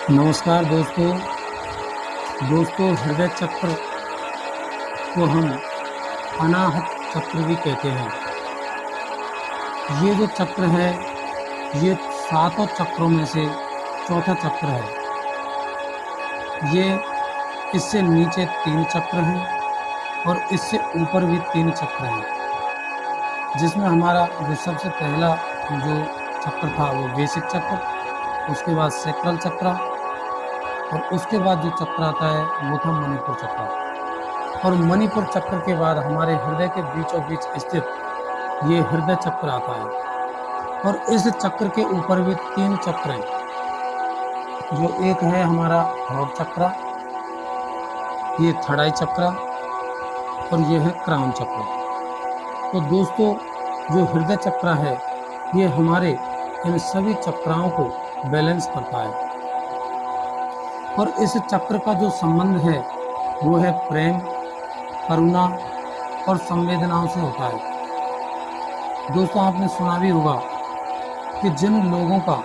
नमस्कार दोस्तों। हृदय चक्र को हम अनाहत चक्र भी कहते हैं। ये जो चक्र है, ये सातों चक्रों में से चौथा चक्र है। ये इससे नीचे 3 चक्र हैं और इससे ऊपर भी 3 चक्र हैं, जिसमें हमारा जो सबसे पहला जो चक्र था वो बेसिक चक्र, उसके बाद सैक्रल चक्र और उसके बाद जो चक्र आता है वो था मणिपुर चक्र। और मणिपुर चक्र के बाद हमारे हृदय के बीचों बीच स्थित ये हृदय चक्र आता है। और इस चक्र के ऊपर भी 3 चक्र हैं, जो एक है हमारा हृदय चक्र, ये थड़ाई चक्र और ये है क्राउन चक्र। तो दोस्तों, जो हृदय चक्र है ये हमारे इन सभी चक्राओं को बैलेंस करता है। और इस चक्र का जो संबंध है वो है प्रेम, करुणा और संवेदनाओं से होता है। दोस्तों, आपने सुना भी होगा कि जिन लोगों का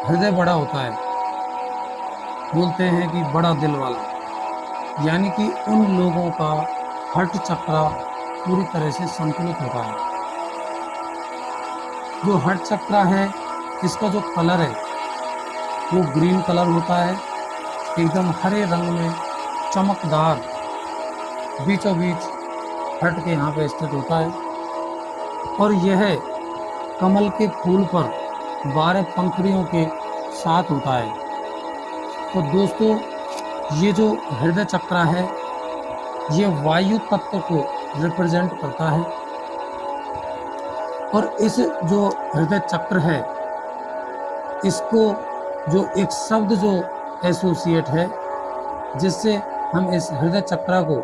हृदय बड़ा होता है बोलते हैं कि बड़ा दिल वाला, यानी कि उन लोगों का हार्ट चक्र पूरी तरह से संतुलित होता है। जो हार्ट चक्र है इसका जो कलर है वो ग्रीन कलर होता है, एकदम हरे रंग में चमकदार, बीचों बीच हार्ट के यहाँ पे स्थित होता है। और यह कमल के फूल पर 12 पंखुड़ियों के साथ होता है। तो दोस्तों, ये जो हृदय चक्र है ये वायु तत्व को रिप्रेजेंट करता है। और इस जो हृदय चक्र है इसको जो एक शब्द जो एसोसिएट है जिससे हम इस हृदय चक्र को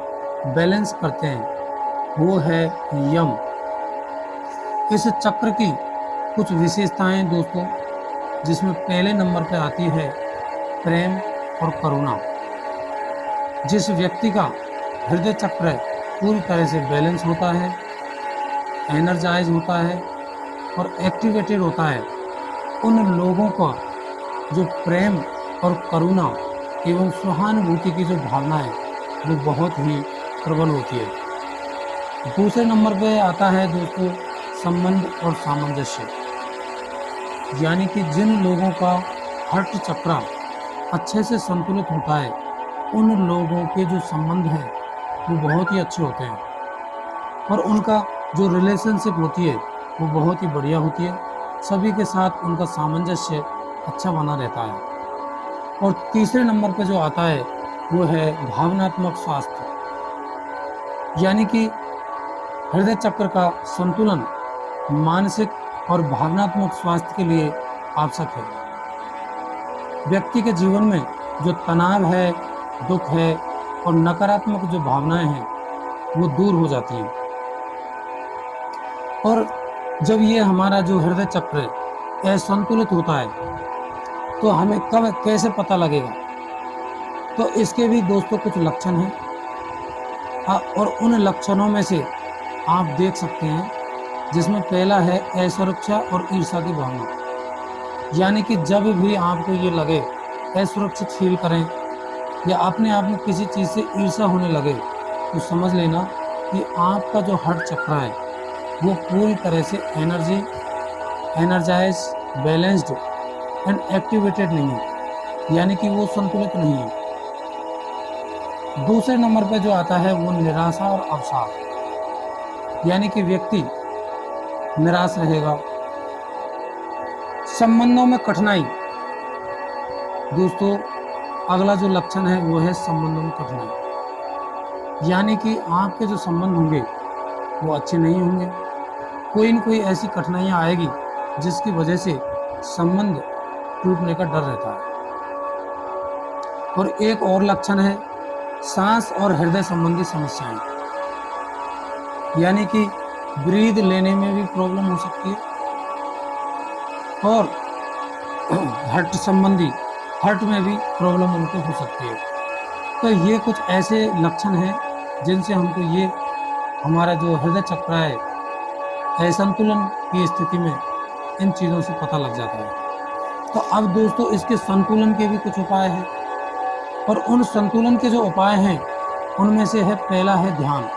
बैलेंस करते हैं वो है यम। इस चक्र की कुछ विशेषताएं दोस्तों, जिसमें पहले नंबर पर आती है प्रेम और करुणा। जिस व्यक्ति का हृदय चक्र पूरी तरह से बैलेंस होता है, एनर्जाइज होता है और एक्टिवेटेड होता है, उन लोगों का जो प्रेम और करुणा एवं सहानुभूति की जो भावना है वो बहुत ही प्रबल होती है। दूसरे नंबर पे आता है दोस्तों संबंध और सामंजस्य, यानी कि जिन लोगों का हार्ट चक्र अच्छे से संतुलित होता है उन लोगों के जो संबंध हैं वो बहुत ही अच्छे होते हैं और उनका जो रिलेशनशिप होती है वो बहुत ही बढ़िया होती है। सभी के साथ उनका सामंजस्य अच्छा बना रहता है। और तीसरे नंबर पे जो आता है वो है भावनात्मक स्वास्थ्य, यानी कि हृदय चक्र का संतुलन मानसिक और भावनात्मक स्वास्थ्य के लिए आवश्यक है। व्यक्ति के जीवन में जो तनाव है, दुख है और नकारात्मक जो भावनाएं हैं वो दूर हो जाती हैं। और जब ये हमारा जो हृदय चक्र असंतुलित होता है तो हमें कब कैसे पता लगेगा? तो इसके भी दोस्तों कुछ लक्षण हैं। और उन लक्षणों में से आप देख सकते हैं, जिसमें पहला है असुरक्षा और ईर्ष्या की भावना, यानी कि जब भी आपको ये लगे, असुरक्षित फील करें या अपने आप में किसी चीज़ से ईर्ष्या होने लगे तो समझ लेना कि आपका जो हार्ट चक्र है वो पूरी तरह से एनर्जाइज, बैलेंस्ड एंड एक्टिवेटेड नहीं है, यानी कि वो संतुलित नहीं है। दूसरे नंबर पर जो आता है वो निराशा और अवसाद, यानी कि व्यक्ति निराश रहेगा। संबंधों में कठिनाई, दोस्तों अगला जो लक्षण है वो है संबंधों में कठिनाई, यानी कि आपके जो संबंध होंगे वो अच्छे नहीं होंगे। कोई न कोई ऐसी कठिनाइयाँ आएगी जिसकी वजह से संबंध टूटने का डर रहता है। और एक और लक्षण है सांस और हृदय संबंधी समस्याएं, यानी कि ब्रीथ लेने में भी प्रॉब्लम हो सकती है और हार्ट में भी प्रॉब्लम उनको हो सकती है। तो ये कुछ ऐसे लक्षण हैं जिनसे हमको ये हमारा जो हृदय चक्र है असंतुलन की स्थिति में इन चीज़ों से पता लग जाता है। तो अब दोस्तों इसके संतुलन के भी कुछ उपाय हैं, और उन संतुलन के जो उपाय हैं उनमें से है पहला है ध्यान।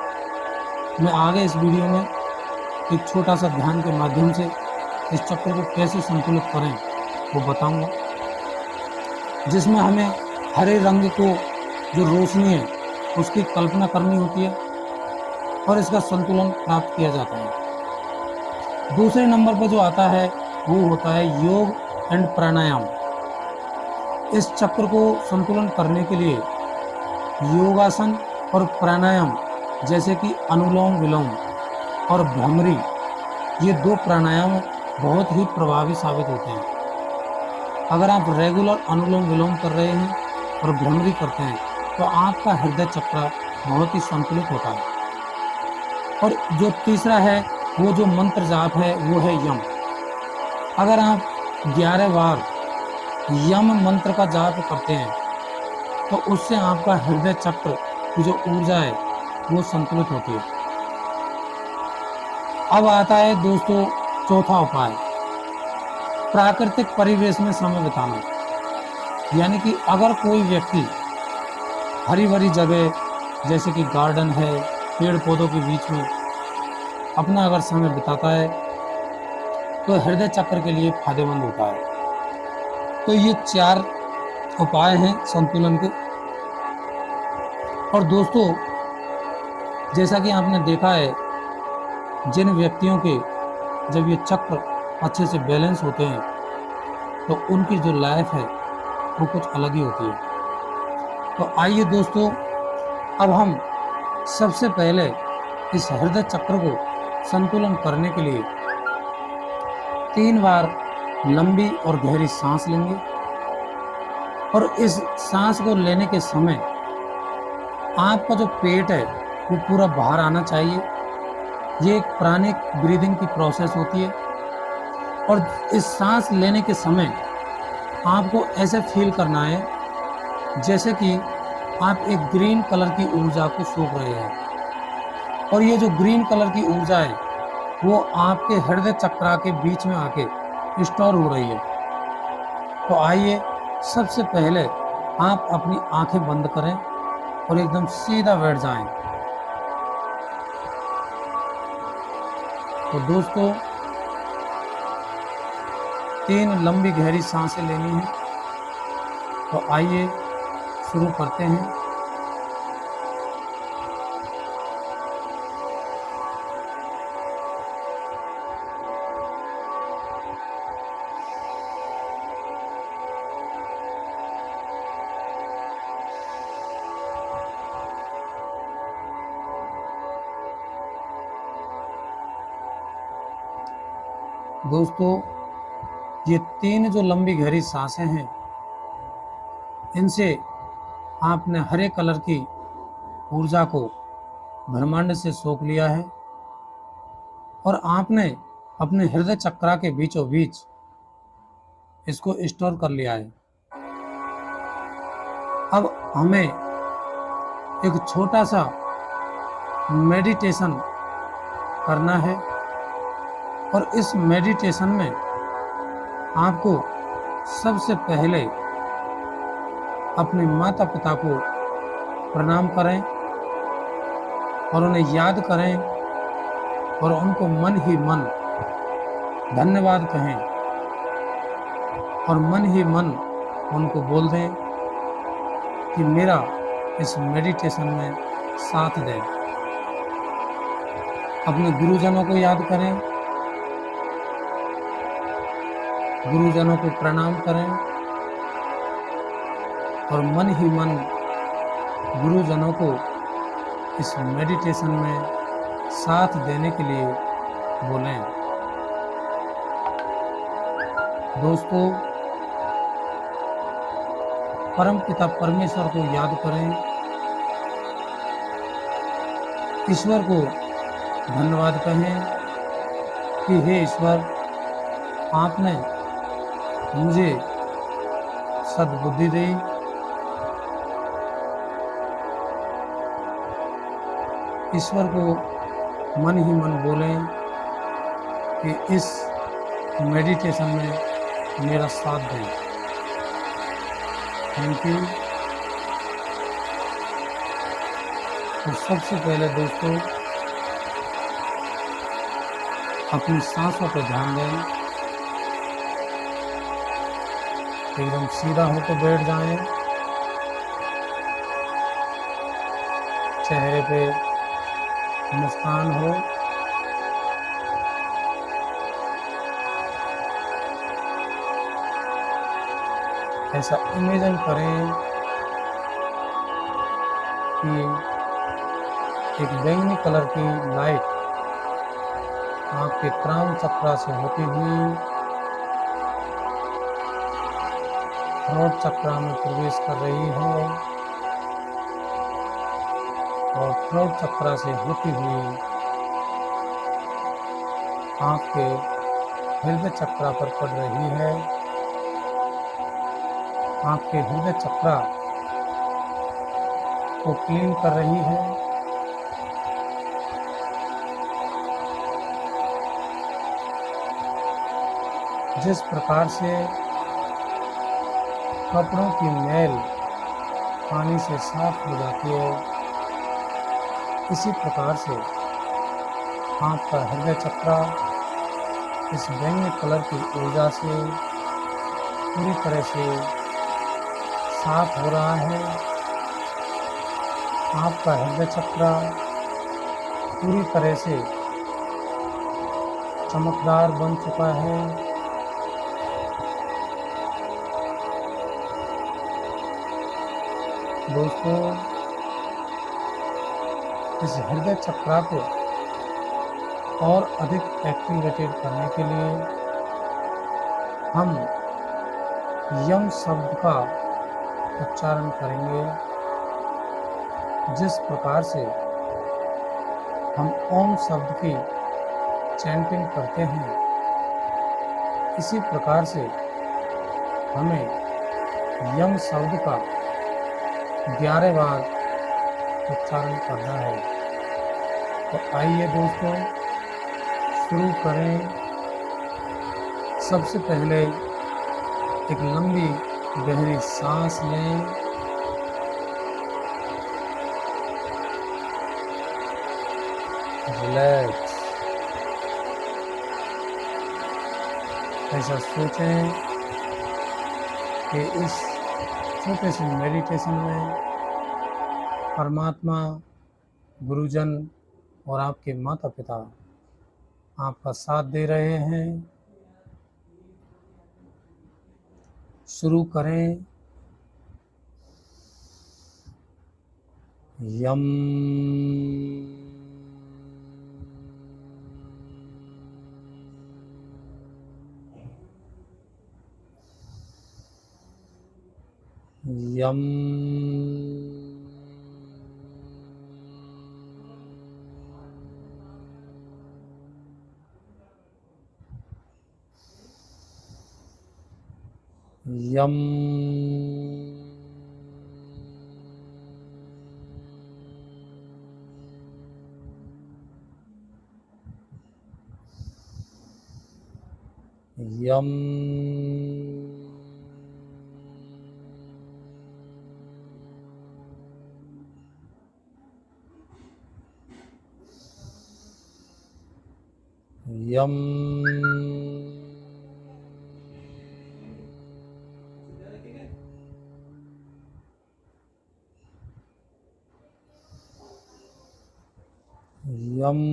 मैं आगे इस वीडियो में एक छोटा सा ध्यान के माध्यम से इस चक्र को कैसे संतुलित करें वो बताऊंगा, जिसमें हमें हरे रंग को जो रोशनी है उसकी कल्पना करनी होती है और इसका संतुलन प्राप्त किया जाता है। दूसरे नंबर पर जो आता है वो होता है योग एंड प्राणायाम। इस चक्र को संतुलन करने के लिए योगासन और प्राणायाम जैसे कि अनुलोम विलोम और भ्रमरी, ये 2 प्राणायाम बहुत ही प्रभावी साबित होते हैं। अगर आप रेगुलर अनुलोम विलोम कर रहे हैं और भ्रमरी करते हैं तो आपका हृदय चक्र बहुत ही संतुलित होता है। और जो तीसरा है वो जो मंत्र जाप है वो है यम। अगर आप 11 बार यम मंत्र का जाप करते हैं तो उससे आपका हृदय चक्र की जो ऊर्जा है वो संतुलित होती है। अब आता है दोस्तों चौथा उपाय, प्राकृतिक परिवेश में समय बिताना। यानी कि अगर कोई व्यक्ति हरी भरी जगह जैसे कि गार्डन है, पेड़ पौधों के बीच में अपना अगर समय बिताता है तो हृदय चक्र के लिए फायदेमंद होता है। तो ये 4 उपाय हैं संतुलन के। और दोस्तों जैसा कि आपने देखा है, जिन व्यक्तियों के जब ये चक्र अच्छे से बैलेंस होते हैं तो उनकी जो लाइफ है वो कुछ अलग ही होती है। तो आइए दोस्तों, अब हम सबसे पहले इस हृदय चक्र को संतुलन करने के लिए 3 बार लंबी और गहरी सांस लेंगे। और इस सांस को लेने के समय आपका जो पेट है वो पूरा बाहर आना चाहिए। ये एक प्राणिक ब्रीदिंग की प्रोसेस होती है। और इस सांस लेने के समय आपको ऐसे फील करना है जैसे कि आप एक ग्रीन कलर की ऊर्जा को सूंघ रहे हैं। और ये जो ग्रीन कलर की ऊर्जा है वो आपके हृदय चक्र के बीच में आके स्टोर हो रही है। तो आइए सबसे पहले आप अपनी आंखें बंद करें और एकदम सीधा बैठ जाएं। तो दोस्तों 3 लंबी गहरी सांसें लेनी है। तो आइए शुरू करते हैं। दोस्तों ये 3 जो लंबी गहरी सांसें हैं इनसे आपने हरे कलर की ऊर्जा को ब्रह्मांड से सोख लिया है और आपने अपने हृदय चक्र के बीचों बीच इसको स्टोर कर लिया है। अब हमें एक छोटा सा मेडिटेशन करना है और इस मेडिटेशन में आपको सबसे पहले अपने माता पिता को प्रणाम करें और उन्हें याद करें और उनको मन ही मन धन्यवाद कहें और मन ही मन उनको बोल दें कि मेरा इस मेडिटेशन में साथ दें। अपने गुरुजनों को याद करें, गुरुजनों को प्रणाम करें और मन ही मन गुरुजनों को इस मेडिटेशन में साथ देने के लिए बोलें। दोस्तों परम पिता परमेश्वर को याद करें, ईश्वर को धन्यवाद कहें कि हे ईश्वर, आपने मुझे सद्बुद्धि दी, ईश्वर को मन ही मन बोलें कि इस मेडिटेशन में मेरा साथ दें। Thank you. तो सबसे पहले दोस्तों अपनी सांसों पर ध्यान दें। एकदम सीधा होकर बैठ जाएं। चेहरे पे मुस्कान हो। ऐसा इमेजिन करें कि एक बैंगनी कलर की लाइट आपके क्राउन चक्रा से होती हुई थ्रोट चक्रा में प्रवेश कर रही है और थ्रोट चक्रा से होती हुई आपके हृदय चक्रा पर पड़ रही है। आपके हृदय चक्रा को क्लीन कर रही है। जिस प्रकार से कपड़ों की मैल पानी से साफ हो जाती है, इसी प्रकार से आपका हृदय चक्रा इस बैंगनी कलर की ऊर्जा से पूरी तरह से साफ हो रहा है। आपका हृदय चक्रा पूरी तरह से चमकदार बन चुका है। दोस्तों, इस हृदय चक्रा को और अधिक एक्टिवेटेड करने के लिए हम यम शब्द का उच्चारण करेंगे। जिस प्रकार से हम ओम शब्द की चैंटिंग करते हैं, इसी प्रकार से हमें यम शब्द का 11 बार उच्चारण करना है। तो आइए दोस्तों शुरू करें। सबसे पहले एक लंबी गहरी सांस लें। रिलैक्स। ऐसा सोचें कि इस छोटे से मेडिटेशन में परमात्मा, गुरुजन और आपके माता पिता आपका साथ दे रहे हैं। शुरू करें। यम यम यम यम यम यम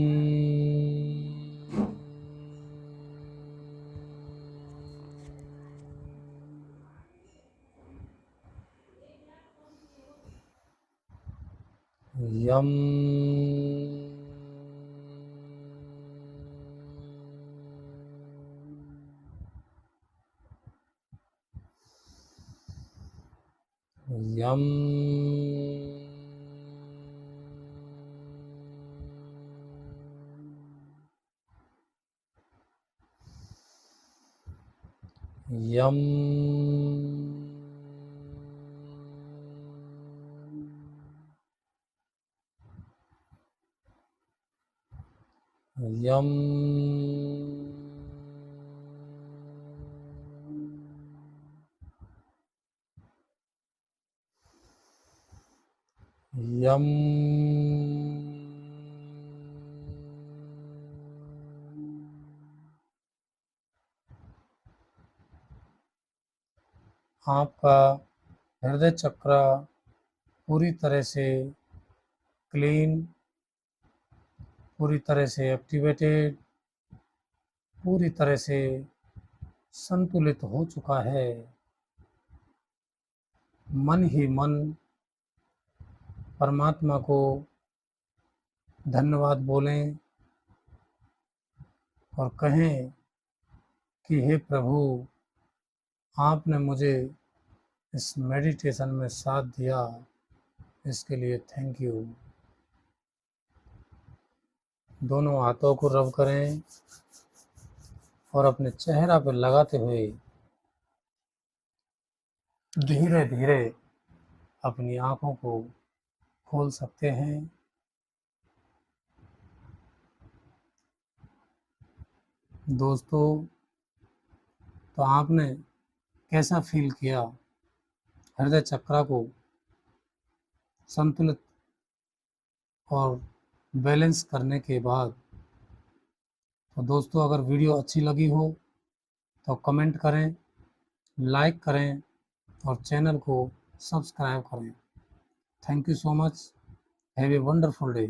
यम यम यम यम यम। आपका हृदय चक्र पूरी तरह से क्लीन, पूरी तरह से एक्टिवेटेड, पूरी तरह से संतुलित हो चुका है। मन ही मन परमात्मा को धन्यवाद बोलें और कहें कि हे प्रभु, आपने मुझे इस मेडिटेशन में साथ दिया, इसके लिए थैंक यू। दोनों हाथों को रब करें और अपने चेहरा पर लगाते हुए धीरे धीरे अपनी आंखों को खोल सकते हैं। दोस्तों, तो आपने कैसा फील किया हृदय चक्र को संतुलित और बैलेंस करने के बाद? तो दोस्तों, अगर वीडियो अच्छी लगी हो तो कमेंट करें, लाइक करें और चैनल को सब्सक्राइब करें। Thank you so much. Have a wonderful day.